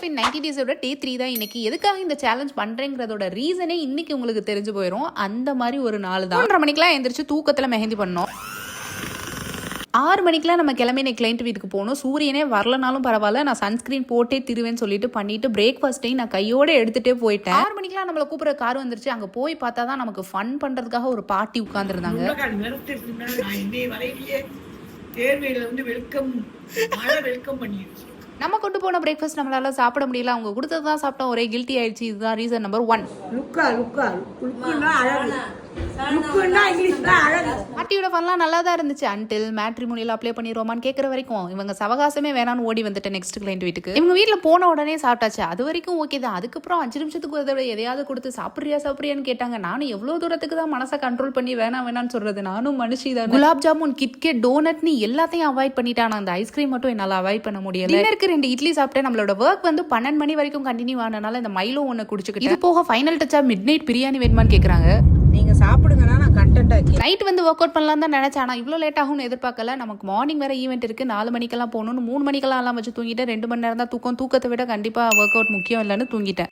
Of in 90 டேஸோட டே 3 தான் இன்னைக்கு. எதுக்காக இந்த சேலஞ்ச் பண்றேங்கிறதோட ரீசனே இன்னைக்கு உங்களுக்கு தெரிஞ்சு போயிடும். அந்த மாதிரி ஒரு நாள் தான். 3:30 மணிக்கெல்லாம் எந்திரிச்சு தூக்கத்துல மெஹந்தி பண்ணோம். 6 மணிக்கெலாம் நம்ம கிளம்பி கிளைண்ட் வீட்டுக்கு போகணும். சூரியனே வரலனாலும் பரவாயில்ல, நான் சன்ஸ்கிரீன் போட்டே திருவேன்னு சொல்லிட்டு பண்ணிட்டு பிரேக்ஃபாஸ்ட்டையும் நான் கையோட எடுத்துகிட்டே போயிட்டேன். 6 மணிக்கெலாம் நம்மளை கூப்பிட்ற கார் வந்துருச்சு. அங்கே போய் பார்த்தா தான் நமக்கு ஃபன் பண்ணுறதுக்காக ஒரு பார்ட்டி உட்காந்துருந்தாங்க. நம்ம கொண்டு போன பிரேக்ஃபாஸ்ட் நம்மளால சாப்பிட முடியல. அவங்க கொடுத்தது தான் சாப்பிட்டோம். ஒரே கில்ட்டி ஆயிடுச்சு. இதுதான் ரீசன் நம்பர் 1. பார்ட்டியோட ஃபன்லாம் நல்லா தான் இருந்துச்சு. அன்டில் மேட்ரிமோனியில் அப்ளை பண்ணிடுவோமான்னு கேட்குற வரைக்கும் இவங்க சவகாசமே வேணான்னு ஓடி வந்துட்டேன் நெக்ஸ்ட் கிளைண்ட் வீட்டுக்கு. இவங்க வீட்டில் போன உடனே சாப்பிட்டாச்சு. அது வரைக்கும் ஓகே தான். அதுக்கப்புறம் 5 நிமிஷத்துக்கு ஒரு தடவை எதையாவது கொடுத்து சாப்பிட்றியான்னு கேட்டாங்க. நானும் எவ்வளோ தூரத்துக்கு தான் மனசை கண்ட்ரோல் பண்ணி வேணான்னு சொல்றது. நானும் மனுஷி தான். குலாப் ஜாமுன், கிட்கேட், டோனட்னு எல்லாத்தையும் அவாய்ட் பண்ணிட்டான். அந்த ஐஸ்கிரீம் மட்டும் என்னால் அவாய்ட் பண்ண முடியல. டின்னருக்கு 2 இட்லி சாப்பிட்டேன். நம்மளோட ஒர்க் வந்து 12 மணி வரைக்கும் கண்டினியூ ஆனனால இந்த மைலோ ஒன்று குடிச்சுக்கிட்டு, இது போக ஃபைனல் டச்சா மிட் நைட் பிரியாணி வேணுமான்னு கேட்குறாங்க. நீங்க சாப்பிடுங்கன்னா நான் கண்டென்ட்டா நைட் வந்து ஒர்க் அவுட் பண்ணலாம் தான் நினைச்சேன். ஆனால் இவ்வளோ லேட் ஆகும்னு எதிர்பார்க்கல. நமக்கு மார்னிங் வேற ஈவெண்ட் இருக்கு. 4 மணிக்கெல்லாம் போகணும்னு 3 மணிக்கெல்லாம் எல்லாம் வச்சு தூங்கிட்டேன். 2 மணி நேரம் தான் தூக்கம். தூக்கத்தை விட கண்டிப்பாக ஒர்க் அவுட் முக்கியம் இல்லைன்னு தூங்கிட்டேன்.